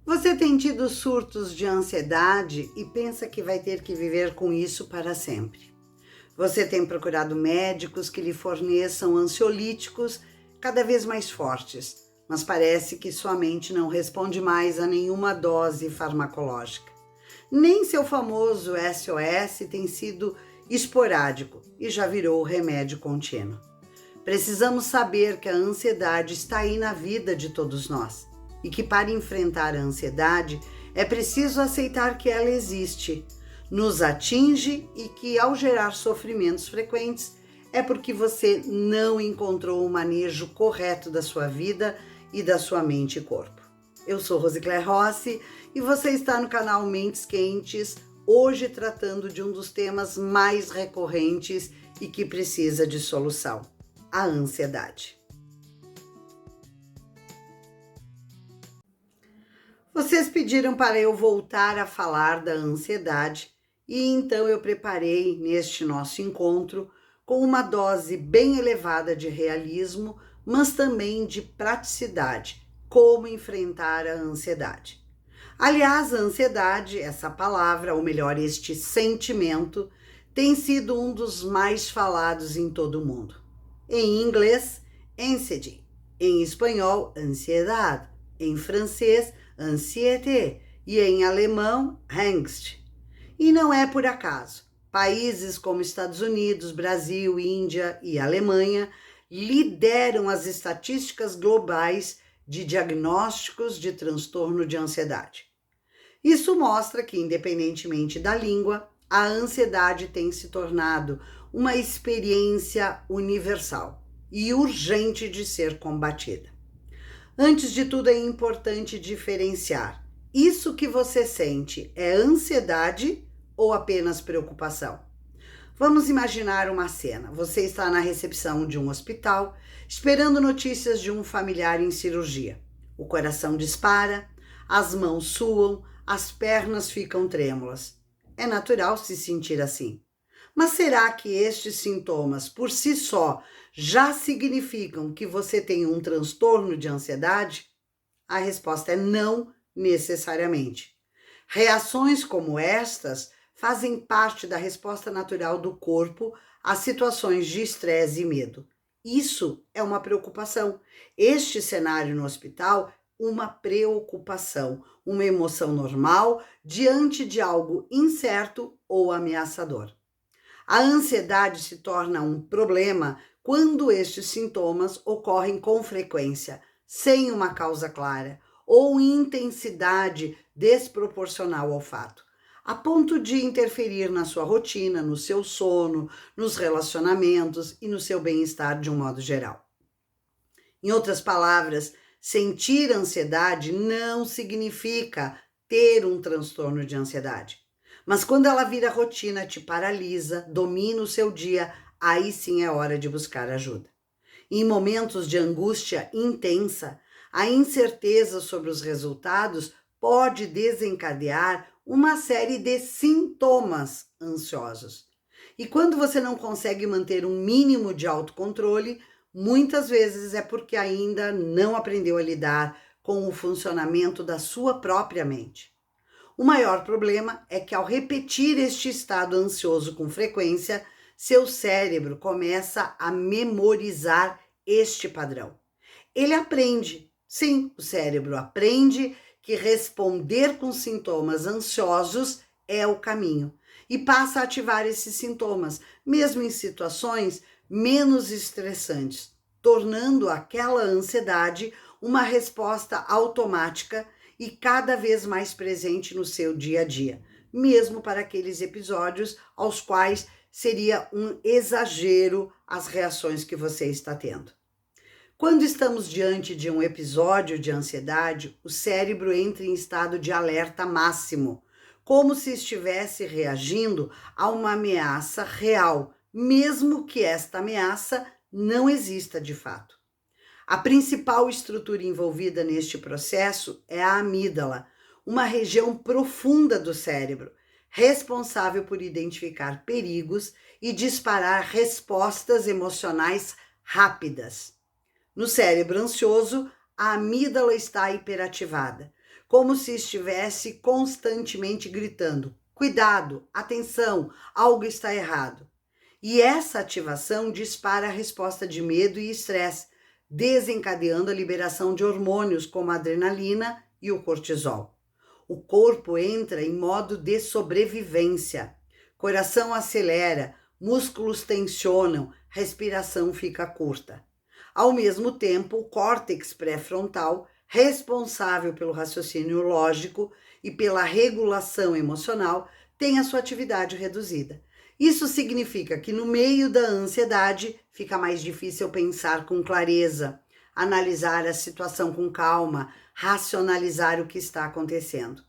Você tem tido surtos de ansiedade e pensa que vai ter que viver com isso para sempre. Você tem procurado médicos que lhe forneçam ansiolíticos cada vez mais fortes, mas parece que sua mente não responde mais a nenhuma dose farmacológica. Nem seu famoso SOS tem sido esporádico e já virou remédio contínuo. Precisamos saber que a ansiedade está aí na vida de todos nós e que para enfrentar a ansiedade é preciso aceitar que ela existe, nos atinge e que ao gerar sofrimentos frequentes é porque você não encontrou o manejo correto da sua vida e da sua mente e corpo. Eu sou Rosicléia Rossi e você está no canal Mentes Quentes, hoje tratando de um dos temas mais recorrentes e que precisa de solução: a ansiedade. Vocês pediram para eu voltar a falar da ansiedade e então eu preparei neste nosso encontro com uma dose bem elevada de realismo, mas também de praticidade, como enfrentar a ansiedade. Aliás, a ansiedade, essa palavra, ou melhor, este sentimento, tem sido um dos mais falados em todo o mundo. Em inglês, anxiety, em espanhol, ansiedade, em francês, anxiété e em alemão, Angst. E não é por acaso. Países como Estados Unidos, Brasil, Índia e Alemanha lideram as estatísticas globais de diagnósticos de transtorno de ansiedade. Isso mostra que, independentemente da língua, a ansiedade tem se tornado uma experiência universal e urgente de ser combatida. Antes de tudo, é importante diferenciar: isso que você sente é ansiedade ou apenas preocupação? Vamos imaginar uma cena. Você está na recepção de um hospital, esperando notícias de um familiar em cirurgia. O coração dispara, as mãos suam, as pernas ficam trêmulas. É natural se sentir assim. Mas será que estes sintomas, por si só, já significam que você tem um transtorno de ansiedade? A resposta é não necessariamente. Reações como estas fazem parte da resposta natural do corpo a situações de estresse e medo. Isso é uma preocupação. Este cenário no hospital, uma preocupação, uma emoção normal diante de algo incerto ou ameaçador. A ansiedade se torna um problema quando estes sintomas ocorrem com frequência, sem uma causa clara, ou intensidade desproporcional ao fato, a ponto de interferir na sua rotina, no seu sono, nos relacionamentos e no seu bem-estar de um modo geral. Em outras palavras, sentir ansiedade não significa ter um transtorno de ansiedade. Mas quando ela vira rotina, te paralisa, domina o seu dia, aí sim é hora de buscar ajuda. Em momentos de angústia intensa, a incerteza sobre os resultados pode desencadear uma série de sintomas ansiosos. E quando você não consegue manter um mínimo de autocontrole, muitas vezes é porque ainda não aprendeu a lidar com o funcionamento da sua própria mente. O maior problema é que ao repetir este estado ansioso com frequência, seu cérebro começa a memorizar este padrão. Ele aprende, sim, o cérebro aprende que responder com sintomas ansiosos é o caminho e passa a ativar esses sintomas, mesmo em situações menos estressantes, tornando aquela ansiedade uma resposta automática e cada vez mais presente no seu dia a dia, mesmo para aqueles episódios aos quais seria um exagero as reações que você está tendo. Quando estamos diante de um episódio de ansiedade, o cérebro entra em estado de alerta máximo, como se estivesse reagindo a uma ameaça real, mesmo que esta ameaça não exista de fato. A principal estrutura envolvida neste processo é a amígdala, uma região profunda do cérebro, responsável por identificar perigos e disparar respostas emocionais rápidas. No cérebro ansioso, a amígdala está hiperativada, como se estivesse constantemente gritando: cuidado, atenção, algo está errado. E essa ativação dispara a resposta de medo e estresse, desencadeando a liberação de hormônios como a adrenalina e o cortisol. O corpo entra em modo de sobrevivência. Coração acelera, músculos tensionam, respiração fica curta. Ao mesmo tempo, o córtex pré-frontal, responsável pelo raciocínio lógico e pela regulação emocional, tem a sua atividade reduzida. Isso significa que no meio da ansiedade fica mais difícil pensar com clareza, analisar a situação com calma, racionalizar o que está acontecendo.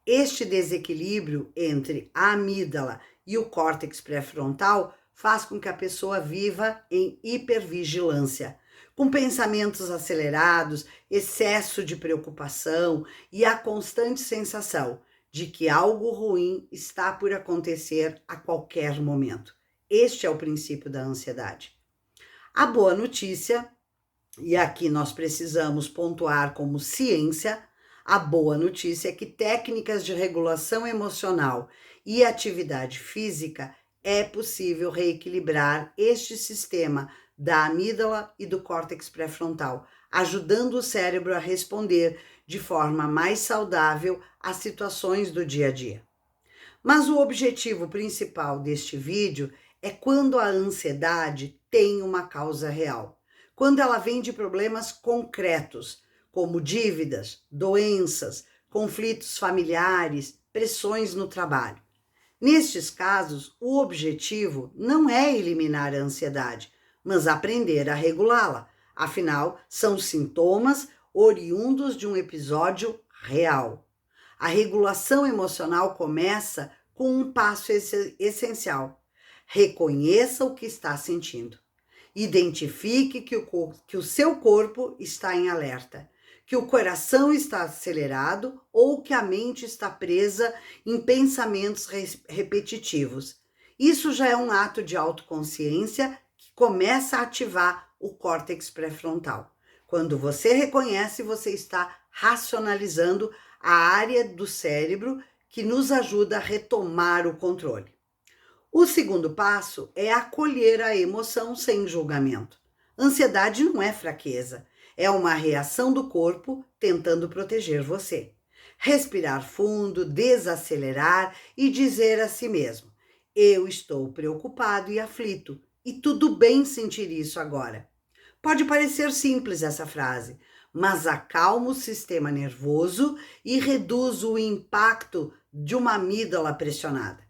Este desequilíbrio entre a amígdala e o córtex pré-frontal faz com que a pessoa viva em hipervigilância, com pensamentos acelerados, excesso de preocupação e a constante sensação de que algo ruim está por acontecer a qualquer momento. Este é o princípio da ansiedade. A boa notícia, e aqui nós precisamos pontuar como ciência, a boa notícia é que técnicas de regulação emocional e atividade física é possível reequilibrar este sistema da amígdala e do córtex pré-frontal, ajudando o cérebro a responder de forma mais saudável às situações do dia a dia. Mas o objetivo principal deste vídeo é quando a ansiedade tem uma causa real, quando ela vem de problemas concretos, como dívidas, doenças, conflitos familiares, pressões no trabalho. Nestes casos, o objetivo não é eliminar a ansiedade, mas aprender a regulá-la. Afinal, são sintomas oriundos de um episódio real. A regulação emocional começa com um passo essencial. Reconheça o que está sentindo. Identifique que o seu corpo está em alerta, que o coração está acelerado ou que a mente está presa em pensamentos repetitivos. Isso já é um ato de autoconsciência que começa a ativar o córtex pré-frontal. Quando você reconhece, você está racionalizando a área do cérebro que nos ajuda a retomar o controle. O segundo passo é acolher a emoção sem julgamento. Ansiedade não é fraqueza, é uma reação do corpo tentando proteger você. Respirar fundo, desacelerar e dizer a si mesmo: eu estou preocupado e aflito, e tudo bem sentir isso agora. Pode parecer simples essa frase, mas acalma o sistema nervoso e reduz o impacto de uma amígdala pressionada.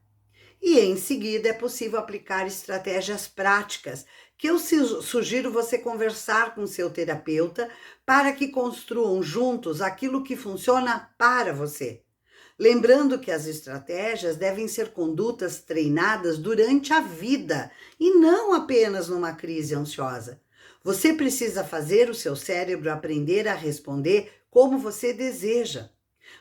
E em seguida é possível aplicar estratégias práticas que eu sugiro você conversar com seu terapeuta para que construam juntos aquilo que funciona para você. Lembrando que as estratégias devem ser condutas treinadas durante a vida e não apenas numa crise ansiosa. Você precisa fazer o seu cérebro aprender a responder como você deseja.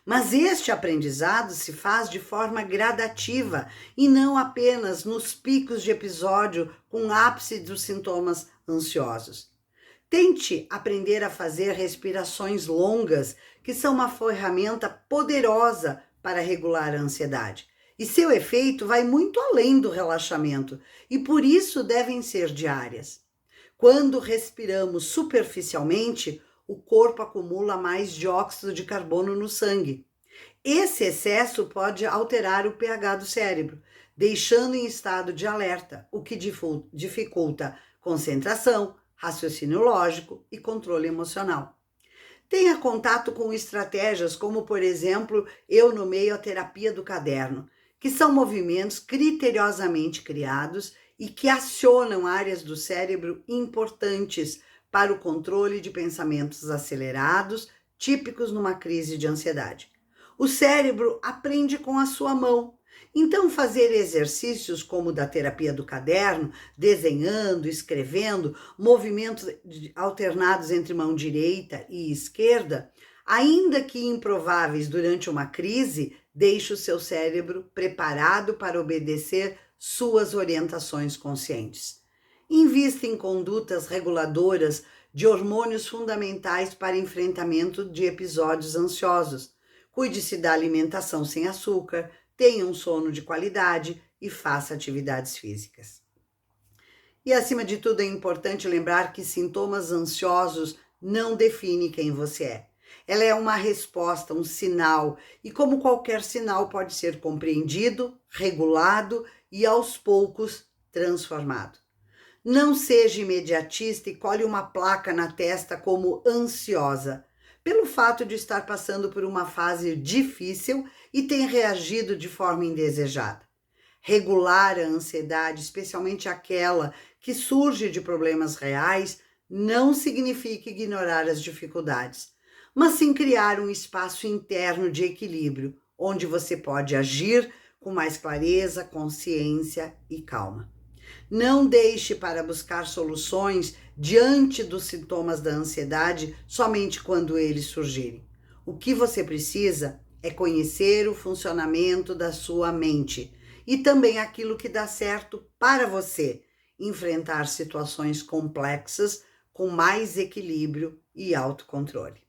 Mas este aprendizado se faz de forma gradativa e não apenas nos picos de episódio com ápice dos sintomas ansiosos. Tente aprender a fazer respirações longas, que são uma ferramenta poderosa para regular a ansiedade. E seu efeito vai muito além do relaxamento e por isso devem ser diárias. Quando respiramos superficialmente, o corpo acumula mais dióxido de carbono no sangue. Esse excesso pode alterar o pH do cérebro, deixando em estado de alerta, o que dificulta concentração, raciocínio lógico e controle emocional. Tenha contato com estratégias como, por exemplo, eu nomeio a terapia do caderno, que são movimentos criteriosamente criados e que acionam áreas do cérebro importantes para o controle de pensamentos acelerados, típicos numa crise de ansiedade. O cérebro aprende com a sua mão. Então, fazer exercícios como o da terapia do caderno, desenhando, escrevendo, movimentos alternados entre mão direita e esquerda, ainda que improváveis durante uma crise, deixa o seu cérebro preparado para obedecer suas orientações conscientes. Invista em condutas reguladoras de hormônios fundamentais para enfrentamento de episódios ansiosos. Cuide-se da alimentação sem açúcar, tenha um sono de qualidade e faça atividades físicas. E acima de tudo é importante lembrar que sintomas ansiosos não definem quem você é. Ela é uma resposta, um sinal, e como qualquer sinal pode ser compreendido, regulado e aos poucos transformado. Não seja imediatista e cole uma placa na testa como ansiosa, pelo fato de estar passando por uma fase difícil e ter reagido de forma indesejada. Regular a ansiedade, especialmente aquela que surge de problemas reais, não significa ignorar as dificuldades, mas sim criar um espaço interno de equilíbrio, onde você pode agir com mais clareza, consciência e calma. Não deixe para buscar soluções diante dos sintomas da ansiedade somente quando eles surgirem. O que você precisa é conhecer o funcionamento da sua mente e também aquilo que dá certo para você, enfrentar situações complexas com mais equilíbrio e autocontrole.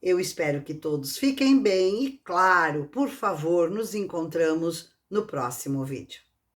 Eu espero que todos fiquem bem e, claro, por favor, nos encontramos no próximo vídeo.